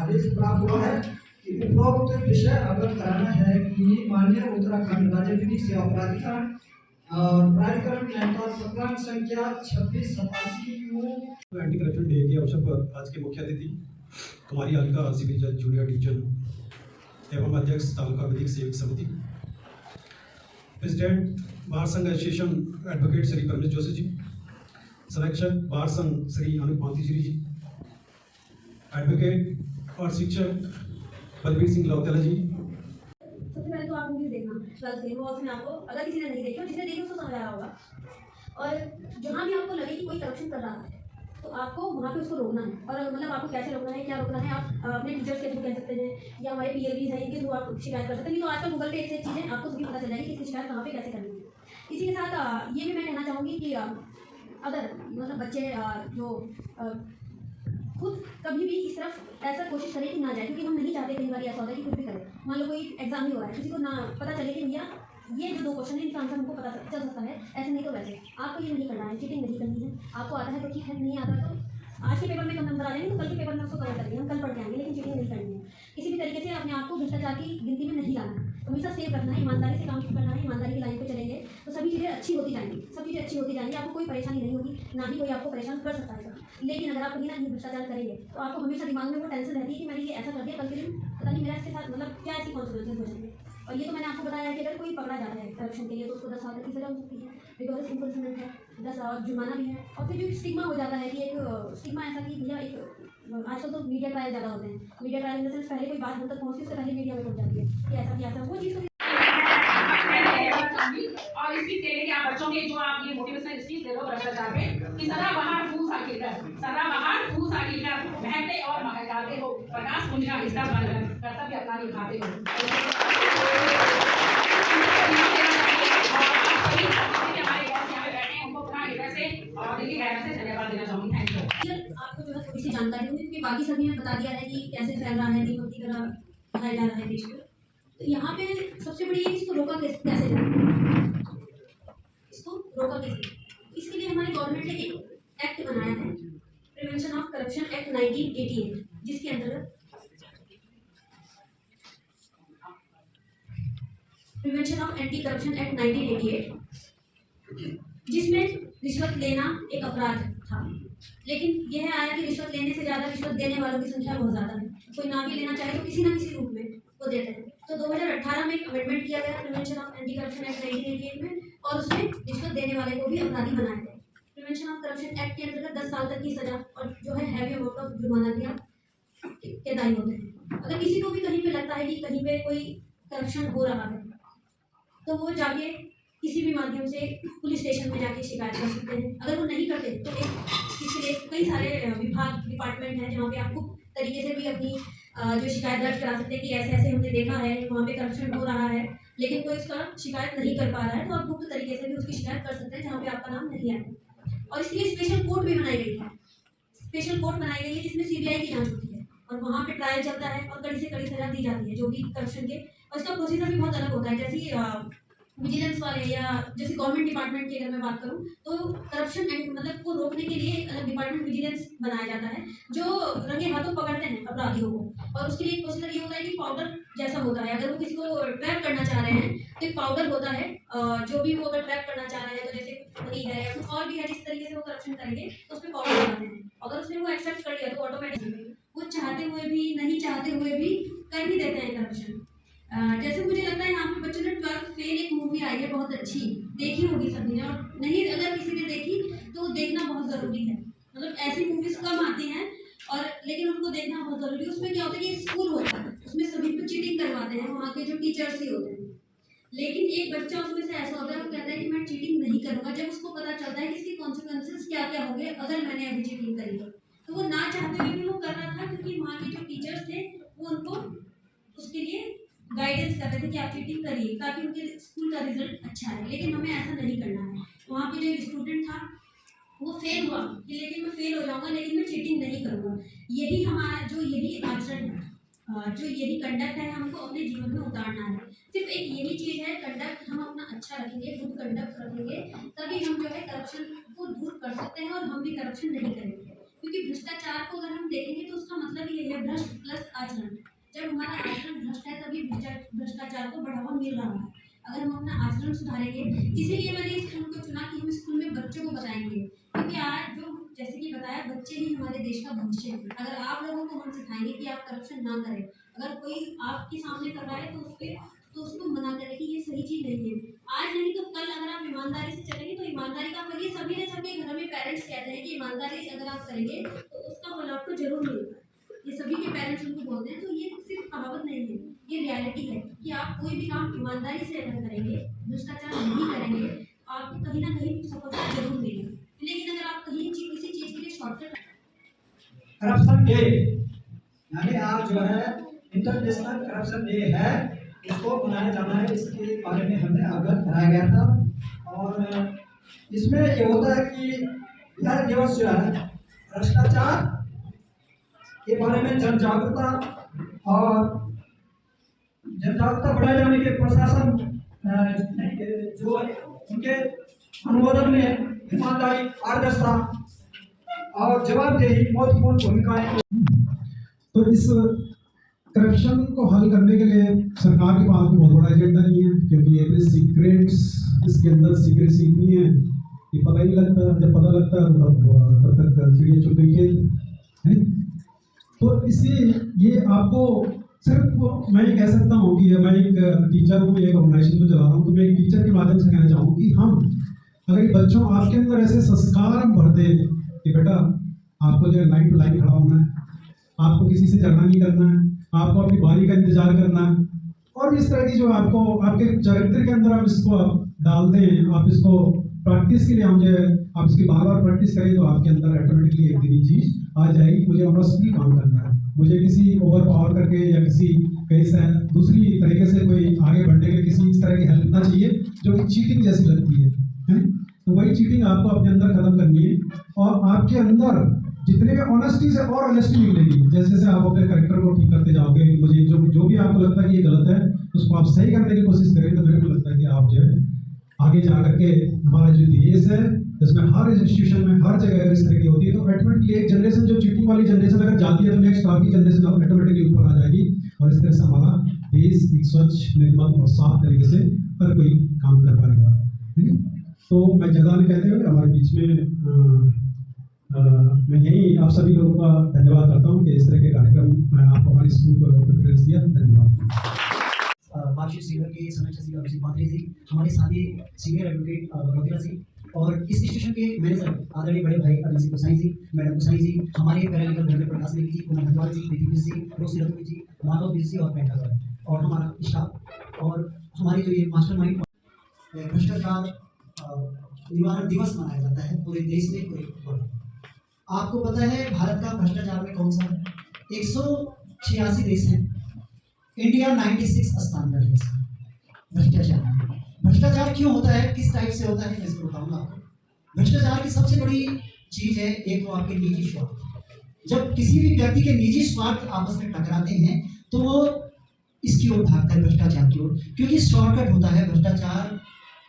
आदेश प्राप्त हुआ है कि उपरोक्त विषय अवगत कराना है कि माननीय उत्तराखंड राज्य विधिक सेवा प्राधिकरण और प्राधिकरण के अनुसार प्रकरण संख्या 2687 एंटी करप्शन डे के अवसर पर आज के मुख्य अतिथि कुमारी अलका सिविल जज जूनियर डिवीजन एवं अध्यक्ष तालुका विधिक सेवक समिति, प्रेसिडेंट बार संघ एसोसिएशन एडवोकेट श्री परमेश जोशी जी, संरक्षक बार संघ श्री अनुप मांतीश्री जी, एडवोकेट और शिक्षक बलबीर सिंह लौतेला जी। सबसे पहले तो आप मूवी देखना उसमें आपको, अगर किसी ने नहीं देखी और जिसने देखी उसको समझ आया होगा, और जहाँ भी आपको लगे कि कोई करप्शन कर रहा है तो आपको वहाँ पे उसको रोकना है। और मतलब आपको कैसे रोकना है, क्या रोकना है, आप अपने टीचर्स के थ्रू कह सकते हैं या हमारे पीएलबीज हैं इनके थ्रू आप शिकायत कर सकते हैं। तो आजकल गूगल पे ऐसी चीज़ें आपको सभी पता चल जाएगी कि इसकी शिकायत कहाँ पे कैसे करनी है। इसी के साथ ये भी मैं कहना चाहूँगी कि अगर मतलब बच्चे जो खुद कभी भी इस तरफ ऐसा कोशिश करें कि ना जाए, क्योंकि हम नहीं चाहते कई बार ऐसा होता है कि कुछ भी करें। मान लो कोई एग्जाम ही हो रहा है, किसी को ना पता चले कि भैया ये जो 2 क्वेश्चन है इनका आंसर हमको पता चल सकता है, ऐसे नहीं तो वैसे। आपको ये नहीं करना है, चीटिंग नहीं करनी है। आपको आता है तो ठीक है, नहीं आता तो आज के पेपर में कम नंबर आ जाएंगे तो कल के पेपर में उसको कवर करेंगे, हम कल पढ़ के आएंगे, लेकिन चीटिंग नहीं करनी है। किसी भी तरीके से अपने आप को भ्रष्टाचार की गिनती में नहीं लाना है, हमेशा सेव रखना है, ईमानदारी से काम करना है। ईमानदारी की लाइन पे चलेंगे तो सभी चीज़ें अच्छी होती जाएंगी, सब चीज़ें अच्छी होती जाएंगी, आपको कोई परेशानी नहीं होगी, ना ही कोई आपको परेशान कर सकता है। लेकिन अगर आप कहीं ना कहीं भ्रष्टाचार करेंगे तो आपको हमेशा दिमाग में वो टेंशन रहती है कि मैंने ये ऐसा कर दिया, कल के दिन पता नहीं मेरा इसके साथ मतलब क्या ऐसी कॉन्सिक्वेंसेज हो जाएंगे। और ये तो मैंने आपको बताया है कि अगर कोई पकड़ा जाता है करप्शन के लिए तो उसको 10 साल तक की सजा हो सकती है, रिगोरस इम्प्रिजनमेंट है, 10 और जुर्माना भी है। और फिर जो स्टिग्मा हो जाता है कि एक स्टिग्मा ऐसा कि भैया एक आजकल तो मीडिया ट्रायल ज़्यादा होते हैं, media trial in the sense पहले कोई बात हम तक पहुँचती उससे पहले मीडिया में पहुँच जाती है कि ऐसा वो चीज़। और इसकी के लिए आप बच्चों के जो आप ये मोटिवेशनल स्पीच दे रहे हो भ्रष्टाचार पे कि सदाबहार फूल सा खिलकर महकते और महकाते हो, प्रकाश पुंज का हिस्सा बनकर कर्तव्य अपना निभाते हो। आपको जो है थोड़ी सी जानकारी होगी क्योंकि बाकी सभी ने बता दिया है कि कैसे फैल रहा है, दीपक की तरह दिखाया जा रहा है देश को। तो यहाँ पे सबसे बड़ी है इसको रोका कैसे जाए, इसको रोका कैसे। इसके लिए हमारी गवर्नमेंट ने एक एक्ट बनाया है, प्रिवेंशन ऑफ करप्शन एक्ट 1988, जिसके अंतर्गत prevention of anti corruption act 1988, जिसमें रिश्वत लेना एक अपराध था। लेकिन यह आया कि रिश्वत लेने से ज़्यादा रिश्वत देने वालों की संख्या बहुत ज़्यादा है, कोई ना भी लेना चाहे तो किसी ना किसी रूप में वो देते हैं। तो 2018 में एक अमेंडमेंट किया गया prevention of anti corruption act 1988 में, और उसमें रिश्वत देने वाले को भी अपराधी बनाया गया। प्रिवेंशन ऑफ करप्शन एक्ट के अंतर्गत 10 साल तक की सजा और जो है हैवी अमाउंट ऑफ जुर्माना भी के दायी होते हैं। अगर किसी को भी कहीं पे लगता है कि कहीं पे कोई करप्शन हो रहा है तो वो जाके किसी भी माध्यम से पुलिस स्टेशन में जाके शिकायत कर सकते हैं। अगर वो नहीं करते तो इसके लिए कई सारे डिपार्टमेंट हैं जहाँ पे आपको तरीके से भी अपनी जो शिकायत दर्ज करा सकते हैं कि ऐसे ऐसे हमने देखा है वहाँ पे करप्शन हो रहा है, लेकिन कोई उसका शिकायत नहीं कर पा रहा है, तो आप गुप्त तरीके से भी उसकी शिकायत कर सकते हैं जहाँ पे आपका नाम नहीं आया। और इसके लिए स्पेशल कोर्ट भी बनाई गई है, स्पेशल कोर्ट बनाई गई है जिसमें सीबीआई की जांच होती है और वहाँ पे ट्रायल चलता है और कड़ी से कड़ी सजा दी जाती है जो भी करप्शन के। और इसका प्रोसीजर भी बहुत अलग होता है, जैसे विजिलेंस वाले या जैसे गवर्नमेंट डिपार्टमेंट की अगर मैं बात करूं तो करप्शन मतलब को रोकने के लिए एक अलग डिपार्टमेंट विजिलेंस बनाया जाता है जो रंगे हाथों पकड़ते हैं अपराधियों को। और उसके लिए प्रोसीजर ये होता है कि पाउडर जैसा होता है, अगर वो किसी को ट्रैप करना चाह रहे हैं तो एक पाउडर होता है, जो भी वो अगर ट्रैप करना चाह रहे हैं तो जैसे मनी है या कुछ और भी है जिस तरीके से वो करप्शन करेंगे तो उसमें पाउडर लगाते हैं। अगर उसने वो एक्सेप्ट कर लिया तो ऑटोमेटिकली वो चाहते हुए भी नहीं चाहते हुए भी कर ही देते हैं करप्शन। जैसे मुझे लगता है यहाँ पे बच्चों ने 12th फेल एक मूवी आई है बहुत अच्छी, देखी होगी सभी ने, और नहीं अगर किसी ने देखी तो देखना बहुत ज़रूरी है। मतलब ऐसी मूवीज कम आती हैं और लेकिन उनको देखना बहुत ज़रूरी है। उसमें क्या होता है कि स्कूल होता है, उसमें सभी को चीटिंग करवाते हैं, वहाँ के जो टीचर्स ही होते हैं, लेकिन एक बच्चा उसमें से ऐसा होता है वो कहता है कि मैं चीटिंग नहीं करूँगा। जब उसको पता चलता है कि इसके कॉन्सिक्वेंसेस क्या क्या होंगे अगर मैंने अभी चीटिंग करी तो वो ना चाहते हुए भी वो कर रहा था, क्योंकि वहाँ के जो टीचर्स थे वो उनको उसके लिए गाइडेंस कर रहे थे कि आप चीटिंग करिए ताकि उनके स्कूल का रिजल्ट अच्छा है। लेकिन हमें ऐसा नहीं करना है। वहाँ पे जो एक स्टूडेंट था वो फेल हुआ कि लेकिन मैं फेल हो जाऊँगा लेकिन मैं चीटिंग नहीं करूँगा। यही हमारा जो यही आचरण है, जो यही कंडक्ट है हमको अपने जीवन में उतारना है। सिर्फ एक यही चीज़ है, कंडक्ट हम अपना अच्छा रखेंगे, गुड कंडक्ट रखेंगे, तभी हम जो है करप्शन को दूर कर सकते हैं और हम भी करप्शन नहीं करेंगे। क्योंकि भ्रष्टाचार को अगर हम देखेंगे तो उसका मतलब ये है भ्रष्ट प्लस आचरण। जब हमारा आचरण भ्रष्ट है तभी भ्रष्टाचार को बढ़ावा मिल रहा है। अगर हम अपना आचरण सुधारेंगे, इसीलिए मैंने इस स्कूल को चुना कि हम स्कूल में बच्चों को बताएंगे, क्योंकि आज जो जैसे कि बताया, बच्चे ही हमारे देश का भविष्य है। अगर आप लोगों को हम सिखाएंगे कि आप करप्शन ना करें, अगर कोई आपके सामने कर रहा है तो उसको मना करें कि ये सही चीज़ नहीं है। आज नहीं तो कल अगर आप ईमानदारी से चलेंगे तो ईमानदारी का फल, ये सभी ने सबके घर में पेरेंट्स कहते हैं कि ईमानदारी से अगर आप करेंगे तो उसका फल आपको जरूर मिलेगा। ये सभी के पेरेंट्स उनको बोलते हैं, तो ये सिर्फ कहावत नहीं है, ये रियलिटी है कि आप कोई भी काम ईमानदारी से अगर करेंगे, भ्रष्टाचार नहीं करेंगे, आपको कहीं ना कहीं सफलता जरूर मिलेगी। लेकिन अगर आप कहीं किसी चीज़ के लिए शॉर्टकट करप्शन डे यानी आज जो है इंटरनेशनल करप्शन डे है, इसको मनाया जाना है, इसके बारे में हमें अवगत कराया गया था। और इसमें ये होता है कि यह दिवस जो है भ्रष्टाचार के बारे में जन जागरूकता बढ़ाए जाने के प्रशासन जो उनके अनुमोदन में ईमानदारी, पारदर्शिता और जवाबदेही महत्वपूर्ण भूमिकाएं। तो इस करप्शन को हल करने के लिए सरकार के पास भी बहुत बड़ा एजेंडा नहीं है, क्योंकि ये सीक्रेट्स, इसके अंदर सीक्रेसी इतनी है कि पता ही नहीं लगता। जब पता लगता है तब तक चिड़िया चुग गई खेल है। तो इससे ये आपको सिर्फ मैं ये कह सकता हूँ कि मैं एक टीचर हूँ, एक ऑर्गेनाइजेशन को चला रहा हूँ, तो मैं एक टीचर के माध्यम से कहना चाहूँ कि हम अगर बच्चों आपके अंदर ऐसे संस्कार हम भर दें कि बेटा आपको जो है लाइन टू लाइन खड़ा होना है, आपको किसी से झगड़ा नहीं करना है, आपको अपनी बारी का इंतजार करना है, और भी इस तरह की जो आपको आपके चरित्र के अंदर आप इसको आप डालते हैं, आप इसको प्रैक्टिस के लिए हम जो है आप इसकी बार बार प्रैक्टिस करें, तो आपके अंदर ऑटोमेटिकली एक दिन ये चीज़ आ जाएगी। मुझे ऑनेस्टली काम करना है, मुझे किसी ओवर पावर करके या किसी कहीं से दूसरी तरीके से कोई आगे बढ़ने के किसी इस तरह की हेल्प ना चाहिए जो कि चीटिंग जैसी लगती है। तो वही चीटिंग आपको अपने अंदर खत्म करनी है, और आपके अंदर जितने भी ऑनेस्टी से और ऑनेस्टी मिलेगी, जैसे जैसे आप अपने कैरेक्टर को ठीक करते जाओगे, मुझे जो भी आपको लगता है कि ये गलत है उसको आप सही करने की कोशिश करें, तो मेरे को लगता है कि आप जो है आगे जा करके हमारा जो देश है जिसमें हर इंस्टीट्यूशन में हर जगह इस तरह की होती है, तो ऑटोमेटिकली एक जनरेशन जो चीटिंग वाली जनरेशन अगर जाती है तो नेक्स्ट आपकी जनरेशन ऑटोमेटिकली ऊपर आ जाएगी, और इस तरह से हमारा देश एक स्वच्छ, निर्मल और साफ तरीके से हर कोई काम कर पाएगा। ठीक है, तो मैं ज़्यादा नहीं कहते हुए हमारे बीच में मैं यही आप सभी लोगों का धन्यवाद करता हूँ कि इस तरह के कार्यक्रम मैं आपको हमारे स्कूल को प्रेफरेंस दिया। धन्यवाद। मार्कशीट सीनियर के समीक्षा जी, अभिषेक पात्रे जी, हमारे साथी सीनियर एडवोकेट रोहिला जी, और इस इंस्टीट्यूशन के मैनेजर आदरणीय बड़े भाई अनिल सिंह गोसाई जी, मैडम गोसाई जी, हमारे पैरालीगल धर्मेंद्र प्रकाश नेगी जी, पूनम भगवान जी, प्रीति जी, रोसी रघुवी जी, माधव जी और पेंटा, और हमारा स्टाफ, और हमारी जो ये मास्टरमाइंड भ्रष्टाचार निवारण दिवस मनाया जाता है पूरे देश में, पूरे वर्ल्ड में। आपको पता है भारत का भ्रष्टाचार में कौन सा है? 186 देश हैं, इंडिया 96 स्थान पर है। भ्रष्टाचार क्यों होता है, किस टाइप से होता है, मैं इसको बताऊंगा आपको। भ्रष्टाचार की सबसे बड़ी चीज है एक तो आपके निजी स्वार्थ। जब किसी भी व्यक्ति के निजी स्वार्थ आपस में टकराते हैं तो वो इसकी ओर भागता है, भ्रष्टाचार की ओर, क्योंकि शॉर्टकट होता है भ्रष्टाचार।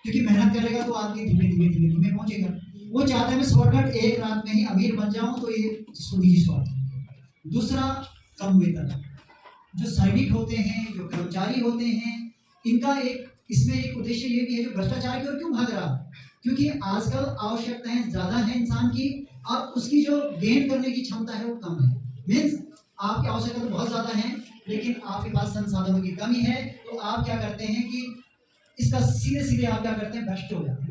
क्योंकि मेहनत करेगा तो आदमी धीमे धीमे धीमे धीमे पहुंचेगा। वो चाहता है मैं शॉर्टकट एक रात में ही अमीर बन जाऊं, तो ये निजी स्वार्थ। दूसरा, कम वेतन। जो सैनिक होते हैं, जो कर्मचारी होते हैं, इनका इसमें एक उद्देश्य ये भी है, जो भ्रष्टाचार की ओर क्यों भाग रहा है, क्योंकि आजकल आवश्यकताएं ज्यादा हैं इंसान की, अब उसकी जो गेन करने की क्षमता है वो कम है। मीन्स आपकी आवश्यकता तो बहुत ज्यादा है लेकिन आपके पास संसाधनों की कमी है, तो आप क्या करते हैं कि इसका सीधे सीधे आप क्या करते हैं, भ्रष्ट हो जाते हैं।